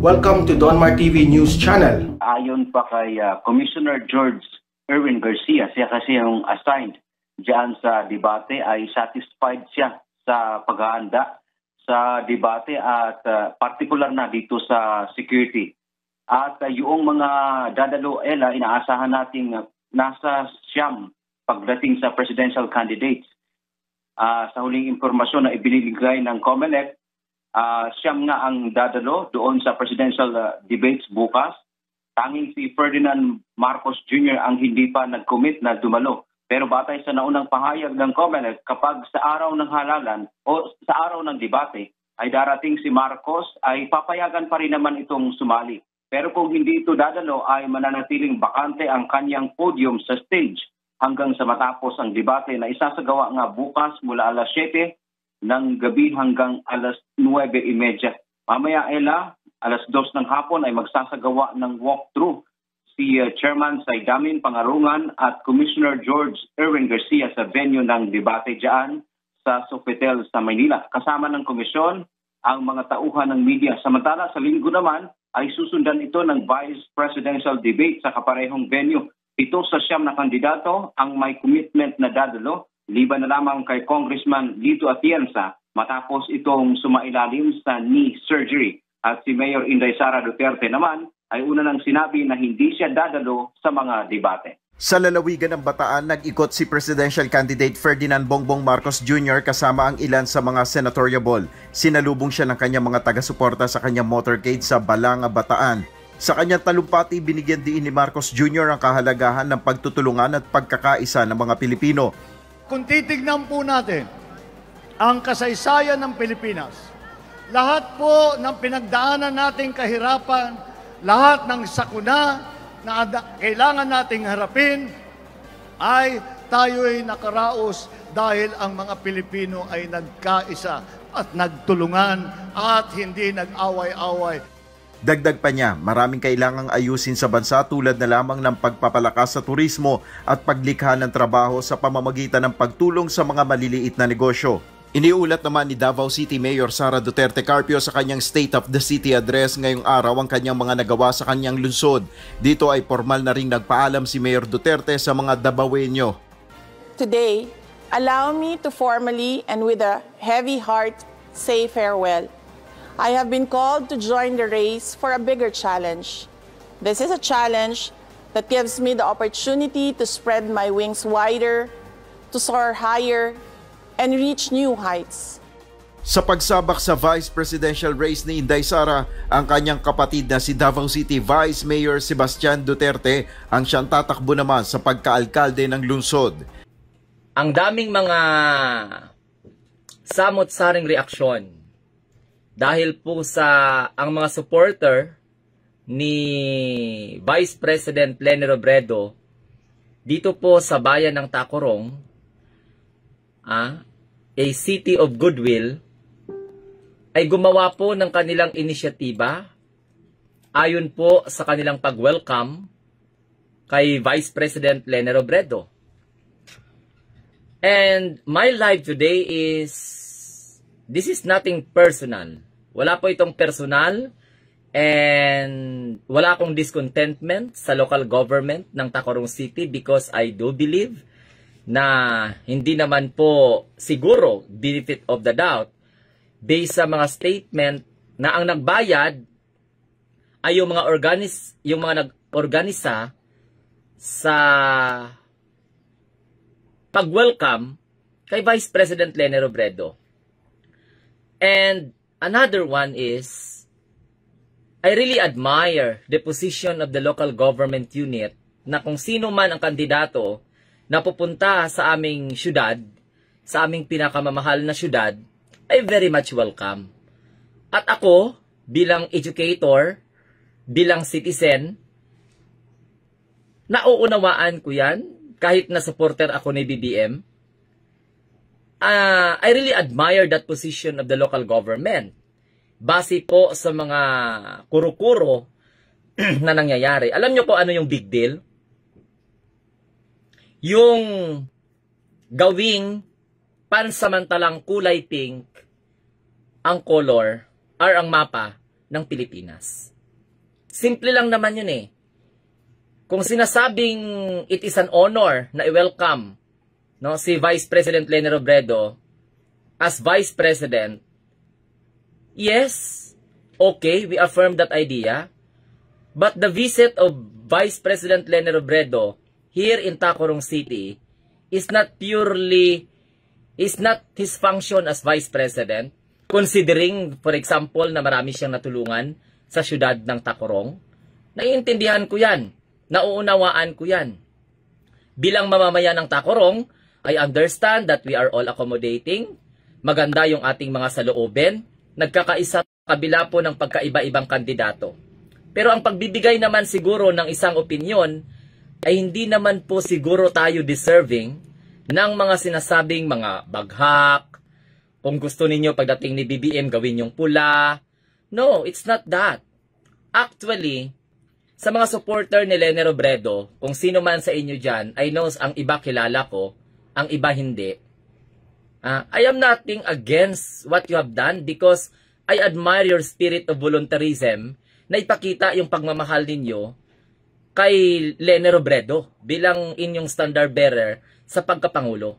Welcome to Donmar TV News Channel. Ayon pa kay Commissioner George Erwin Garcia, siya kasi yung assigned diyan sa debate, ay satisfied siya sa paghahanda sa debate at particular na dito sa security. At yung mga dadalo, Ella, inaasahan nating nasa siyam pagdating sa presidential candidates. Sa huling impormasyon na ibinibigay ng COMELEC, siyam nga ang dadalo doon sa presidential debates bukas. Tanging si Ferdinand Marcos Jr. ang hindi pa nag-commit na dumalo. Pero batay sa naunang pahayag ng COMELEC, kapag sa araw ng halalan o sa araw ng debate ay darating si Marcos, ay papayagan pa rin naman itong sumali. Pero kung hindi ito dadalo, ay mananatiling bakante ang kanyang podium sa stage hanggang sa matapos ang debate na isasagawa nga bukas mula alas 7 ng gabi hanggang alas 9:30. Mamaya, Ella, alas 2 ng hapon ay magsasagawa ng walkthrough si Chairman Saidamin Pangarungan at Commissioner George Erwin Garcia sa venue ng debate dyan sa Sofitel sa Maynila. Kasama ng komisyon ang mga tauhan ng media. Samantala sa linggo naman ay susundan ito ng Vice Presidential Debate sa kaparehong venue. Ito sa siyam na kandidato ang may commitment na dadalo, liban na lamang kay Congressman Lito Atienza matapos itong sumailalim sa knee surgery. At si Mayor Inday Sara Duterte naman ay una nang sinabi na hindi siya dadalo sa mga debate. Sa lalawigan ng Bataan, nag-ikot si Presidential Candidate Ferdinand Bongbong Marcos Jr. kasama ang ilan sa mga senatoriable. Sinalubong siya ng kanyang mga taga-suporta sa kanyang motorcade sa Balanga, Bataan. Sa kanyang talumpati, binigyan din ni Marcos Jr. ang kahalagahan ng pagtutulungan at pagkakaisa ng mga Pilipino. Kung titignan po natin ang kasaysayan ng Pilipinas, lahat po ng pinagdaanan nating kahirapan, lahat ng sakuna na kailangan nating harapin, ay tayo'y nakaraos dahil ang mga Pilipino ay nagkaisa at nagtulungan at hindi nag-away-away. Dagdag pa niya, maraming kailangang ayusin sa bansa tulad na lamang ng pagpapalakas sa turismo at paglikha ng trabaho sa pamamagitan ng pagtulong sa mga maliliit na negosyo. Iniulat naman ni Davao City Mayor Sara Duterte Carpio sa kanyang State of the City address ngayong araw ang kanyang mga nagawa sa kanyang lungsod. Dito ay formal na ring nagpaalam si Mayor Duterte sa mga Davaoenyo. Today, allow me to formally and with a heavy heart say farewell. I have been called to join the race for a bigger challenge. This is a challenge that gives me the opportunity to spread my wings wider, to soar higher, and reach new heights. Sa pagsabak sa vice presidential race ni Inday Sara, ang kanyang kapatid na si Davao City Vice Mayor Sebastian Duterte ang siyang tatakbo naman sa pagkaalkalde ng lungsod. Ang daming mga samot-saring reaksyon dahil po sa ang mga supporter ni Vice President Leni Robredo dito po sa bayan ng Tacorong, a city of goodwill, ay gumawa po ng kanilang inisyatiba ayon po sa kanilang pag-welcome kay Vice President Leni Robredo. And my live today this is nothing personal. Wala po itong personal and wala akong discontentment sa local government ng Tacorong City because I do believe na hindi naman po siguro benefit of the doubt based sa mga statement na ang nagbayad ay yung mga nag-organisa sa pag-welcome kay Vice President Leni Robredo. And another one is, I really admire the position of the local government unit na kung sino man ang kandidato na pupunta sa aming syudad, sa aming pinakamamahal na syudad, ay very much welcome. At ako, bilang educator, bilang citizen, nauunawaan ko yan, kahit na supporter ako ni BBM. I really admire that position of the local government. Base po sa mga kuro-kuro na nangyayari. Alam nyo po ano yung big deal? Yung gawing pansamantalang kulay pink ang color or ang mapa ng Pilipinas. Simple lang naman yun eh. Kung sinasabing it is an honor na i-welcome, no, si Vice President Leni Robredo as Vice President, yes, okay, we affirm that idea. But the visit of Vice President Leni Robredo here in Tacurong City is not his function as Vice President, considering, for example, na marami siyang natulungan sa syudad ng Tacurong. Naiintindihan ko yan. Nauunawaan ko yan. Bilang mamamayan ng Tacurong, I understand that we are all accommodating. Maganda yung ating mga saloobin. Nagkakaisa kabila po ng pagkaiba-ibang kandidato. Pero ang pagbibigay naman siguro ng isang opinyon ay hindi naman po siguro tayo deserving ng mga sinasabing mga baghak. Kung gusto ninyo pagdating ni BBM gawin yung pula. No, it's not that. Actually, sa mga supporter ni Leni Robredo, kung sino man sa inyo dyan, I know ang iba kilala ko, ang iba hindi. I am nothing against what you have done because I admire your spirit of voluntarism na ipakita yung pagmamahal ninyo kay Leni Robredo bilang inyong standard bearer sa pagkapangulo.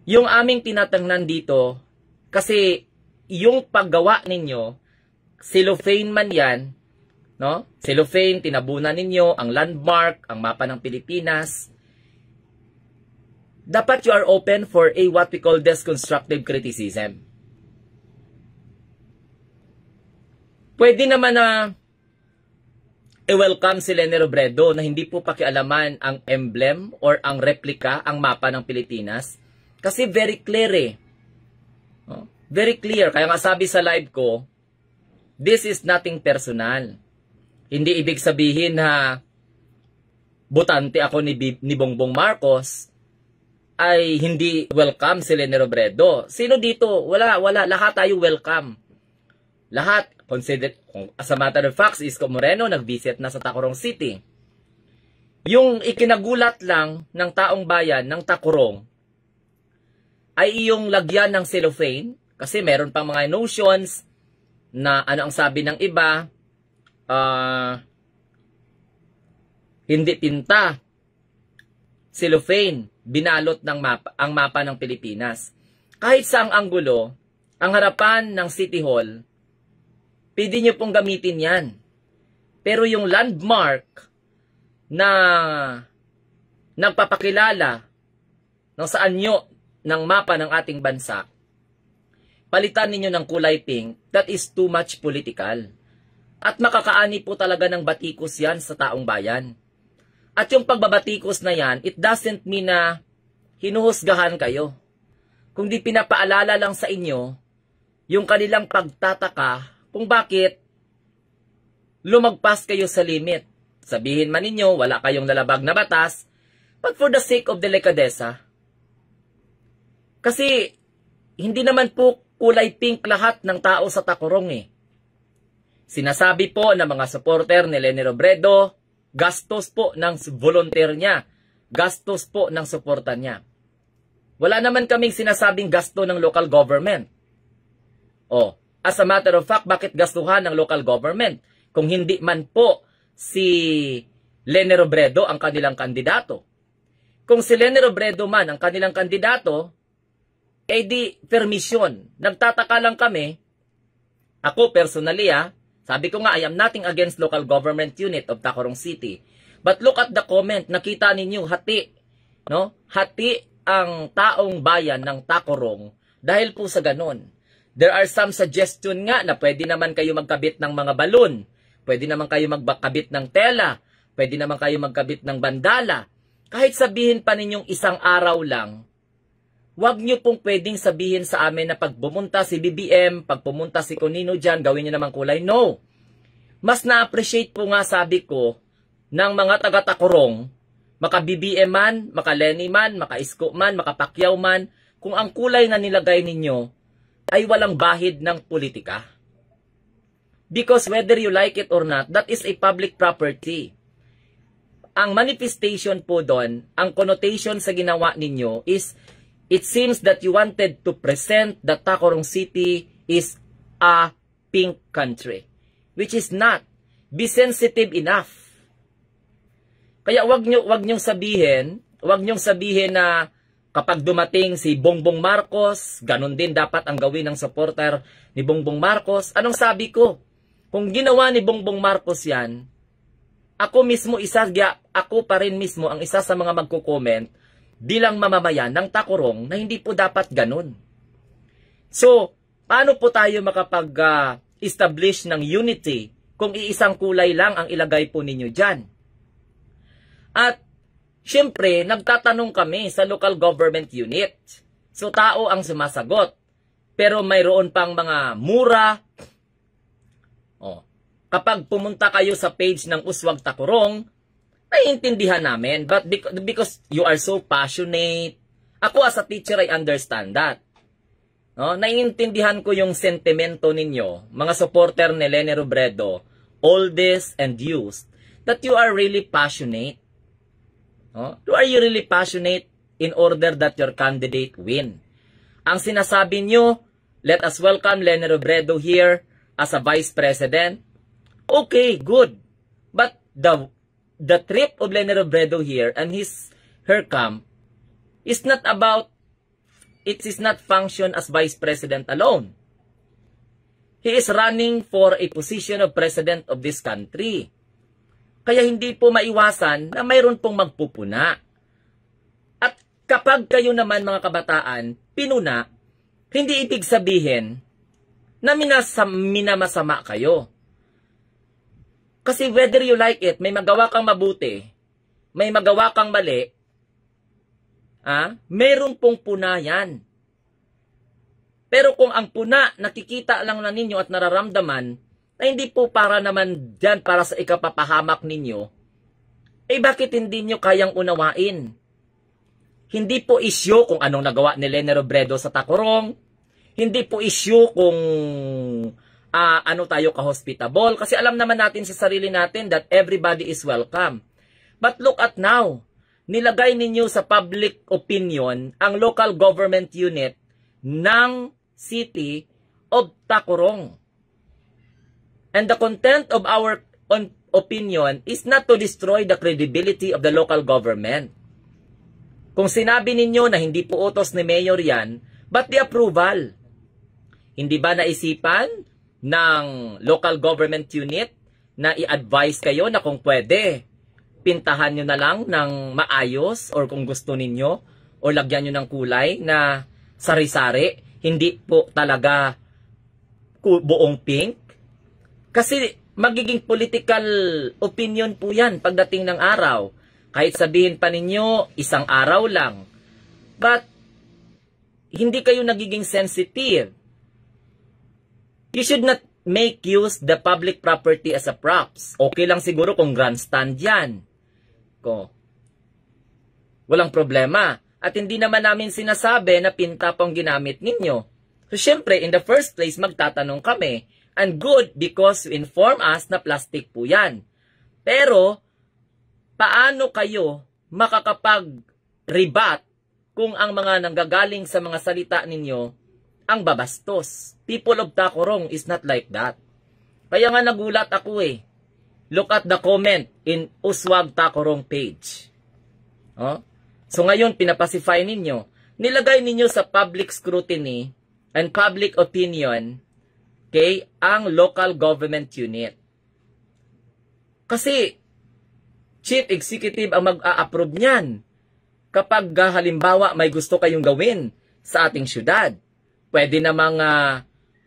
Yung aming tinatangnan dito, kasi yung paggawa ninyo, cellophane man yan, no? Cellophane, tinabunan ninyo, ang landmark, ang mapa ng Pilipinas. Dapat you are open for a what we call constructive criticism. Pwede naman na i-welcome si Leni Robredo na hindi po pakialaman ang emblem or ang replika, ang mapa ng Pilipinas. Kasi very clear eh. Very clear. Kaya nga sabi sa live ko, this is nothing personal. Hindi ibig sabihin na botante ako ni Bongbong Marcos ay hindi welcome si Leni Robredo. Sino dito? Wala. Lahat tayo welcome. Lahat. Consider, as a matter of fact, Isko Moreno nag-visit na sa Tacurong City. Yung ikinagulat lang ng taong bayan ng Tacurong ay yung lagyan ng cellophane kasi meron pang mga notions na ano ang sabi ng iba, hindi tinta, cellophane, binalot ng mapa, ang mapa ng Pilipinas. Kahit saang anggulo, ang harapan ng City Hall, pwede nyo pong gamitin yan. Pero yung landmark na nagpapakilala ng sa anyo ng mapa ng ating bansa, palitan ninyo ng kulay pink, that is too much political. At makakaani po talaga ng batikos yan sa taong bayan. At yung pagbabatikos na yan, it doesn't mean na hinuhusgahan kayo. Kung di pinapaalala lang sa inyo, yung kanilang pagtataka kung bakit lumagpas kayo sa limit. Sabihin man ninyo, wala kayong lalabag na batas, but for the sake of delikadesa. Kasi, hindi naman po kulay pink lahat ng tao sa Tacurong eh. Sinasabi po ng mga supporter ni Leni Robredo, gastos po ng volunteer niya, gastos po ng suporta niya. Wala naman kaming sinasabing gasto ng local government. As a matter of fact, bakit gastuhan ng local government? Kung hindi man po si Leni Robredo ang kanilang kandidato. Kung si Leni Robredo man ang kanilang kandidato, eh di permission. Nagtataka lang kami, ako personally sabi ko nga, I am nothing against local government unit of Tacurong City. But look at the comment, nakita ninyo, hati, no? Hati ang taong bayan ng Tacurong dahil po sa ganun. There are some suggestion nga na pwede naman kayo magkabit ng mga balon, pwede naman kayo magkabit ng tela, pwede naman kayo magkabit ng bandala. Kahit sabihin pa ninyong isang araw lang, wag nyo pong pwedeng sabihin sa amin na pag pumunta si BBM, pag pumunta si Conino dyan, gawin nyo naman kulay. No. Mas na-appreciate po nga sabi ko ng mga taga-Tacurong, maka BBM man, maka Leni man, maka Isko man, maka Pacquiao man, kung ang kulay na nilagay ninyo ay walang bahid ng politika. Because whether you like it or not, that is a public property. Ang manifestation po doon, ang connotation sa ginawa ninyo is, it seems that you wanted to present that Tacurong City is a pink country. Which is not. be sensitive enough. Kaya wag nyong sabihin na kapag dumating si Bongbong Marcos, ganun din dapat ang gawin ng supporter ni Bongbong Marcos. Anong sabi ko? Kung ginawa ni Bongbong Marcos yan, ako pa rin mismo ang isa sa mga magko-comment bilang mamamayan ng Tacorong na hindi po dapat ganun. So, paano po tayo makapag-establish ng unity kung iisang kulay lang ang ilagay po ninyo dyan? At siyempre, nagtatanong kami sa local government unit. So, tao ang sumasagot. Pero mayroon pang mga mura. Kapag pumunta kayo sa page ng Uswag Tacorong, naiintindihan namin. But because you are so passionate, ako as a teacher, I understand that. Naiintindihan ko yung sentimento ninyo, mga supporter ni Leni Robredo, oldest and youth, that you are really passionate. Are you really passionate in order that your candidate win? Ang sinasabi nyo, let us welcome Leni Robredo here as a vice president. Okay, good. But the trip of Leni Robredo here and her camp is not about, it is not function as vice president alone. He is running for a position of president of this country. Kaya hindi po maiwasan na mayroon pong magpupuna. At kapag kayo naman mga kabataan, pinuna, hindi ibig sabihin na minamasama kayo. Kasi whether you like it, may magawa kang mabuti, may magawa kang mali, meron pong puna yan. Pero kung ang puna, nakikita lang na ninyo at nararamdaman, na hindi po para naman dyan para sa ikapapahamak ninyo, bakit hindi nyo kayang unawain? Hindi po issue kung anong nagawa ni Leni Robredo sa Tacorong, hindi po issue kung ano tayo ka-hospitable, kasi alam naman natin sa sarili natin that everybody is welcome. But look at now, nilagay ninyo sa public opinion ang local government unit ng City of Tacorong. And the content of our opinion is not to destroy the credibility of the local government. Kung sinabi ninyo na hindi po utos ni Mayor yan, but the approval? Hindi ba naisipan ng local government unit na i-advise kayo na kung pwede, pintahan nyo na lang ng maayos or kung gusto ninyo, o lagyan nyo ng kulay na sari-sari, hindi po talaga buong pink? Kasi magiging political opinion po yan pagdating ng araw. Kahit sabihin pa ninyo, isang araw lang. But, hindi kayo nagiging sensitive. You should not make use the public property as a props. Okay lang siguro kung grandstand yan. Walang problema. At hindi naman namin sinasabi na pinta pong ginamit ninyo. So, syempre, in the first place, magtatanong kami. And good because you inform us na plastic po yan. Pero, paano kayo makakapag-rebat kung ang mga nanggagaling sa mga salita ninyo ang babastos? People of Tacorong is not like that. Kaya nga nagulat ako eh. Look at the comment in Uswag Tacorong page. So ngayon, pinapacify ninyo. Nilagay ninyo sa public scrutiny and public opinion, okay, ang local government unit. Kasi, chief executive ang mag-a-approve niyan. Kapag halimbawa may gusto kayong gawin sa ating syudad, pwede namang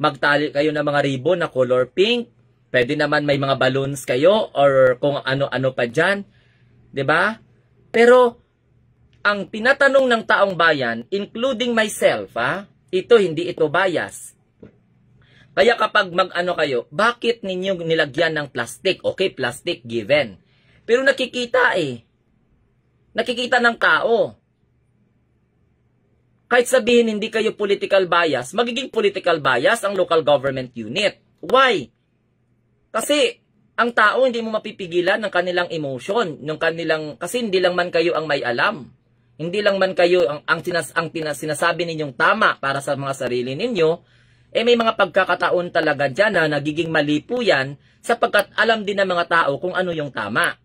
magtali kayo ng mga ribbon na color pink, pwede naman may mga balloons kayo or kung ano-ano pa dyan. 'Di ba? Pero, ang tinatanong ng taong bayan, including myself, hindi ito bias. Kaya kapag mag-ano kayo, bakit ninyo nilagyan ng plastic? Okay, plastic given. Pero nakikita nakikita ng tao. Kahit sabihin hindi kayo political bias, magiging political bias ang local government unit. Why? Kasi ang tao hindi mo mapipigilan ng kanilang emotion, kasi hindi lang man kayo ang may alam. Hindi lang man kayo ang sinasabi ninyong tama para sa mga sarili ninyo, may mga pagkakataon talaga dyan na nagiging mali po yan sapagkat alam din ng mga tao kung ano yung tama.